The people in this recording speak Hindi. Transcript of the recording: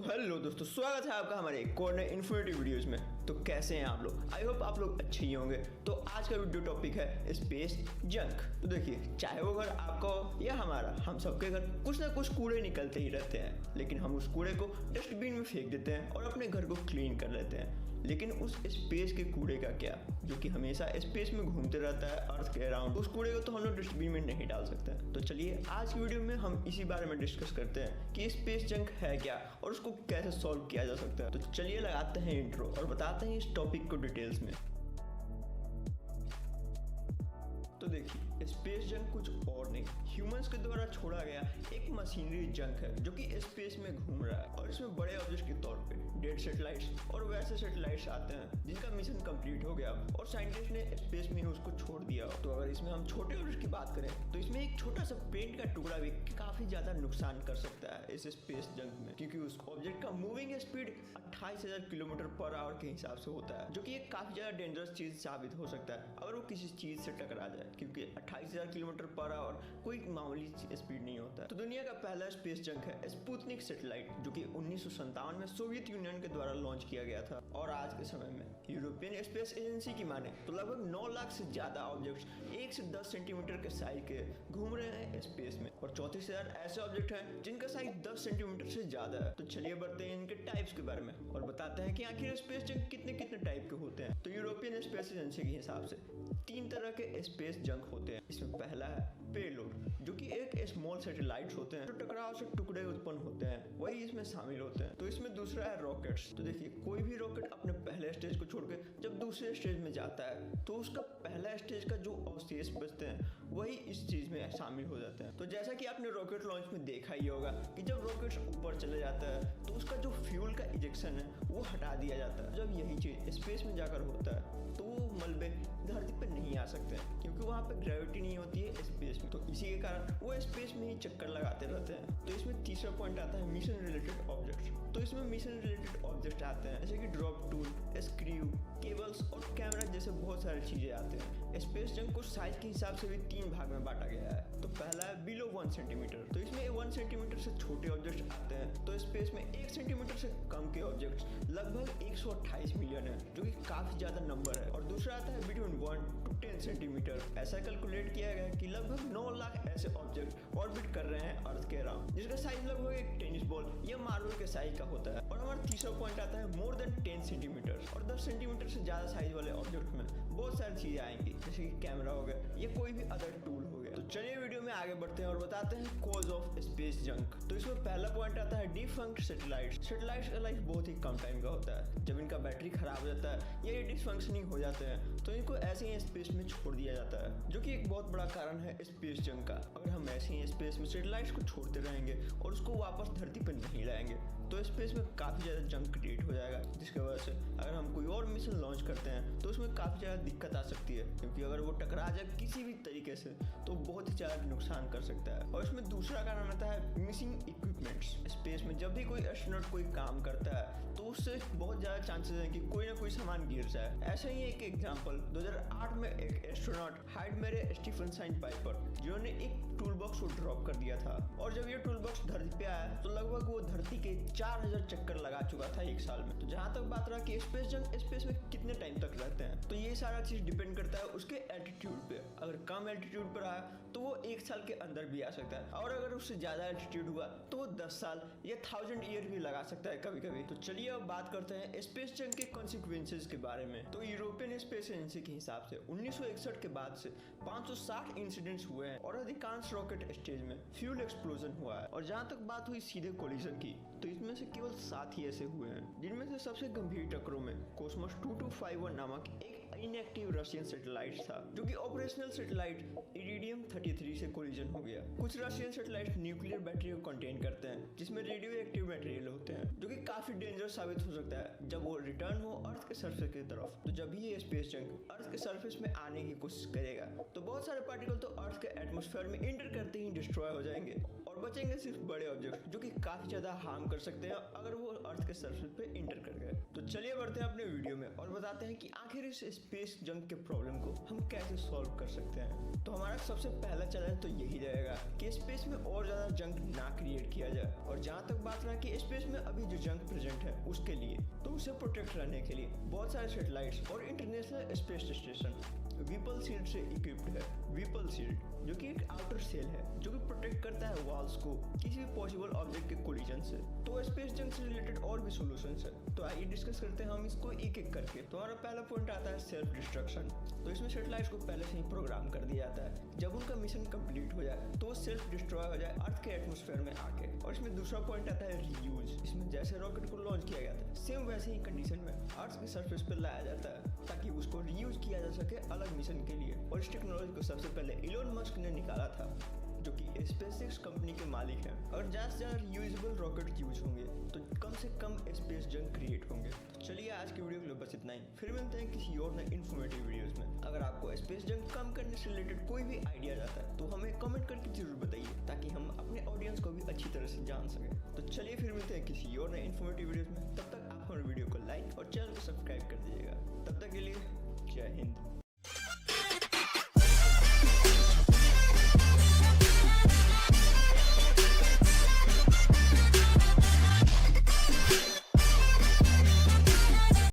हेलो दोस्तों, स्वागत है आपका हमारे एक और नए इन्फॉर्मेटिव वीडियोस में। तो कैसे हैं आप लोग? आई होप आप लोग अच्छे ही होंगे। तो आज का वीडियो टॉपिक है स्पेस जंक। तो देखिए, चाहे वो घर आपका हो या हमारा, हम सबके घर कुछ ना कुछ कूड़े निकलते ही रहते हैं, लेकिन हम उस कूड़े को डस्टबिन में फेंक देते हैं और अपने घर को क्लीन कर लेते हैं। लेकिन उस स्पेस के कूड़े का क्या, जो कि हमेशा स्पेस में घूमते रहता है अर्थ के अराउंड, उस कूड़े को तो हम लोग डस्टबिन में नहीं डाल सकते। तो चलिए आज की वीडियो में हम इसी बारे में डिस्कस करते हैं कि स्पेस जंक है क्या और उसको कैसे सॉल्व किया जा सकता है। तो चलिए लगाते हैं इंट्रो और बताते हैं इस टॉपिक को डिटेल्स में। तो देखिए, स्पेस जंक कुछ और नहीं, ह्यूमंस के द्वारा छोड़ा गया एक मशीनरी जंक है जो कि स्पेस में घूम रहा है। और इसमें बड़े ऑब्जेक्ट के तौर पे डेड सैटेलाइट्स और वैसे सैटेलाइट्स आते हैं जिनका मिशन कंप्लीट हो गया और साइंटिस्ट ने स्पेस में ही उसको छोड़ दिया। तो अगर इसमें हम छोटे ऑब्जेक्ट की बात करें तो इसमें एक छोटा सा पेंट का टुकड़ा भी काफी ज्यादा नुकसान कर सकता है इस स्पेस जंक में, क्योंकि उस ऑब्जेक्ट का moving speed 28,000 kilometre per hour के हिसाब से होता है, जो कि एक काफी ज्यादा डेंजरस चीज साबित हो सकता है अगर वो किसी चीज से टकरा जाए, क्योंकि 28,000 किलोमीटर पर आवर कोई मामूली स्पीड नहीं होता है। तो दुनिया का पहला स्पेस जंक है स्पुतनिक सैटेलाइट, जो कि 1957 में सोवियत यूनियन के द्वारा लॉन्च किया गया था। और आज के समय में यूरोपियन स्पेस एजेंसी की माने तो लगभग 9 लाख से ज्यादा ऑब्जेक्ट्स 1 से 10 सेंटीमीटर के साइज के घूम रहे हैं स्पेस में, और 34,000 ऐसे ऑब्जेक्ट हैं जिनका साइज 10 सेंटीमीटर से ज्यादा है। तो चलिए बढ़ते हैं इनके टाइप्स के बारे में और बताते हैं कि आखिर स्पेस जंक कितने कितने टाइप के होते हैं। तो यूरोपियन स्पेस एजेंसी के हिसाब से 3 तरह के स्पेस जंक होते हैं। इसमें पहला है पेलोड, जो कि एक स्मॉल सैटेलाइट्स होते हैं जो टकराव से टुकड़े उत्पन्न होते हैं, वही इसमें शामिल होते हैं। तो इसमें दूसरा है रॉकेट्स। तो देखिए, कोई भी रॉकेट अपने पहले स्टेज को छोड़ के जब दूसरे स्टेज में जाता है तो उसका पहला स्टेज का जो अवशेष बचते हैं वही इस चीज में शामिल हो जाते हैं। तो जैसा कि आपने रॉकेट लॉन्च में देखा ही होगा कि जब रॉकेट ऊपर चले जाता है तो उसका जो फ्यूल का इजेक्शन है वो हटा दिया जाता है। जब यही चीज स्पेस में जाकर होता है तो वो मलबे धरती पर नहीं आ सकते हैं, क्योंकि वहाँ पे ग्रेविटी नहीं होती है स्पेस में। तो इसी के कारण वो स्पेस में ही चक्कर लगाते रहते हैं। तो इसमें तीसरा पॉइंट आता है मिशन रिलेटेड ऑब्जेक्ट्स। तो इसमें मिशन रिलेटेड ऑब्जेक्ट आते हैं जैसे कि ड्रॉप टूल, स्क्रू, केबल्स और कैमरा जैसे बहुत सारी चीजें आते हैं। स्पेस जंक को साइज के हिसाब से भी 3 भाग में बांटा गया है। तो पहला है बिलो 1 सेंटीमीटर। तो इसमें 1 सेंटीमीटर से छोटे ऑब्जेक्ट आते हैं। तो स्पेस में 1 सेंटीमीटर से कम के ऑब्जेक्ट लगभग 128 मिलियन है, जो कि काफी ज्यादा नंबर है। और दूसरा आता है बिटवीन 1 to 10 सेंटीमीटर। ऐसा कैलकुलेट किया गया है कि लगभग 9 लाख ऐसे ऑब्जेक्ट ऑर्बिट कर रहे हैं अर्थ के अराउंड, जिसका साइज लगभग एक टेनिस बॉल या मार्बल के साइज का होता है। और हमारा तीसरा पॉइंट आता है मोर देन 10 सेंटीमीटर। और 10 सेंटीमीटर से ज्यादा साइज वाले ऑब्जेक्ट में बहुत सारी चीजें आएंगी, जैसे कि कैमरा हो गया या कोई भी अदर टूल हो गया। तो चलिए वीडियो में आगे बढ़ते हैं और बताते हैं कॉज ऑफ स्पेस जंक। तो इसमें पहला पॉइंट आता है डिफंक्ट सैटेलाइट्स। सैटेलाइट्स का लाइफ बहुत ही कम टाइम का होता है। जब इनका बैटरी खराब हो जाता है या ये डिसफंक्शनिंग हो जाते हैं तो इनको ऐसे ही स्पेस में छोड़ दिया जाता है, जो कि एक बहुत बड़ा कारण है स्पेस जंक का। अगर हम ऐसे ही स्पेस में सैटेलाइट्स को छोड़ते रहेंगे और उसको वापस धरती पर नहीं लाएंगे तो स्पेस में काफी ज्यादा जंक क्रिएट हो जाएगा, जिसकी वजह से अगर हम कोई और मिशन लॉन्च करते हैं तो उसमें काफी ज्यादा दिक्कत आ सकती है, क्योंकि अगर वो टकरा जाए किसी भी तरीके से तो बहुत ही ज्यादा नुकसान कर सकता है। और इसमें दूसरा कारण आता है मिसिंग इक्विपमेंट्स। स्पेस में जब भी कोई एस्ट्रोनॉट कोई काम करता है तो उससे बहुत ज्यादा चांसेस हैं कि कोई ना कोई सामान गिर जाए। ऐसा ही एक एग्जांपल 2008 में एक एस्ट्रोनॉट हाइडमेरे स्टीफनसाइन पाइपर, जिन्होंने एक टूल बॉक्स को ड्रॉप कर दिया था। और जब ये टूल बॉक्स धरती पे आया तो लगभग वो धरती के 4000 चक्कर लगा चुका था 1 साल में। तो जहां तक बात रहा कि स्पेस जंक स्पेस में कितने टाइम तक रहते हैं, तो ये सारा चीज डिपेंड करता है उसके एल्टीट्यूड पे। अगर कम एल्टीट्यूड पर आया तो वो 1 साल के अंदर भी आ सकता है, और अगर उससे ज्यादा एल्टीट्यूड हुआ तो वो 10 साल या 1000 ईयर भी लगा सकता है कभी कभी। तो चलिए अब बात करते हैं स्पेस जंक के कॉन्सिक्वेंसेस के बारे में। तो यूरोपियन स्पेस एजेंसी के हिसाब से 1961 के बाद से 560 इंसिडेंट्स हुए हैं और अधिकांश रॉकेट स्टेज में फ्यूल एक्सप्लोजन हुआ है। और जहां तक बात हुई सीधे कोलिजन की, तो इसमें से केवल 7 ही ऐसे हुए हैं, जिनमें से सबसे गंभीर टक्करों में कॉस्मोस 2251 नामक एक इनएक्टिव रशियन सैटेलाइट था, जो कि ऑपरेशनल सैटेलाइट इरिडियम 33 से कोलिजन हो गया। कुछ रशियन सैटेलाइट न्यूक्लियर बैटरी को कंटेन करते हैं, जिसमें रेडियो एक्टिव मटेरियल होते हैं, जो कि काफी डेंजरस साबित हो सकता है जब वो रिटर्न हो अर्थ के सरफेस की तरफ। तो जब भी ये स्पेस जंक अर्थ के सरफेस में आने की कोशिश करेगा तो बहुत सारे पार्टिकल तो अर्थ के एटमॉस्फेयर में इंटर करते ही डिस्ट्रॉय हो जाएंगे, और और बचेंगे सिर्फ बड़े ऑब्जेक्ट जो कि काफी ज्यादा हार्म कर सकते हैं अगर वो अर्थ के सरफेस पे इंटर कर गए। तो चलिए बढ़ते हैं अपने वीडियो में और बताते हैं कि आखिर इस स्पेस जंक के प्रॉब्लम को हम कैसे सॉल्व कर सकते हैं। तो हमारा सबसे पहला चैलेंज तो यही रहेगा कि स्पेस में और ज्यादा जंक ना क्रिएट किया जाए। और जहाँ तक बात रहा कि स्पेस में अभी जो जंक प्रेजेंट है उसके लिए, तो उसे प्रोटेक्ट रहने के लिए बहुत सारे सैटेलाइट्स और इंटरनेशनल स्पेस स्टेशन वीपल शील्ड से इक्विप्ड है। वीपल शील्ड जो कि एक आउटर सेल है जो कि प्रोटेक्ट करता है वॉल्स को किसी भी पॉसिबल ऑब्जेक्ट के कोलिजन से। तो स्पेस जंक से रिलेटेड और भी सॉल्यूशंस है, तो आइए डिस्कस करते हैं हम इसको एक एक करके। तो हमारा पहला पॉइंट आता है सेल्फ डिस्ट्रक्शन। तो इसमें सैटेलाइट्स को पहले से ही प्रोग्राम कर दिया जाता है, जब उनका मिशन कंप्लीट हो जाए तो वो सेल्फ डिस्ट्रॉय हो जाए अर्थ के एटमॉस्फेयर में आके। और इसमें दूसरा पॉइंट आता है रीयूज। इसमें जैसे रॉकेट को लॉन्च किया गया था सेम वैसे ही कंडीशन में अर्थ के सरफेस पर लाया जाता है ताकि उसको रीयूज किया जा सके अलग मिशन के लिए। और इस टेक्नोलॉजी को सबसे पहले इलोन मस्क ने निकाला था जो कि स्पेसएक्स कंपनी के मालिक हैं। अगर ज़्यादा से ज़्यादा रीयूजेबल रॉकेट यूज होंगे तो कम से कम स्पेस जंक क्रिएट होंगे। तो चलिए आज की वीडियो के लिए बस इतना ही, फिर मिलते हैं किसी और नए इन्फॉर्मेटिव वीडियोस में। अगर आपको स्पेस जंक कम करने से रिलेटेड कोई भी आइडिया आता है तो हमें कमेंट करके जरूर बताइए ताकि हम अपने ऑडियंस को भी अच्छी तरह से जान सकें। तो चलिए फिर मिलते हैं किसी और नए इन्फॉर्मेटिव वीडियोस में। तब तक आप हमारे वीडियो को लाइक और चैनल को सब्सक्राइब कर दीजिएगा। तब तक के लिए जय हिंद।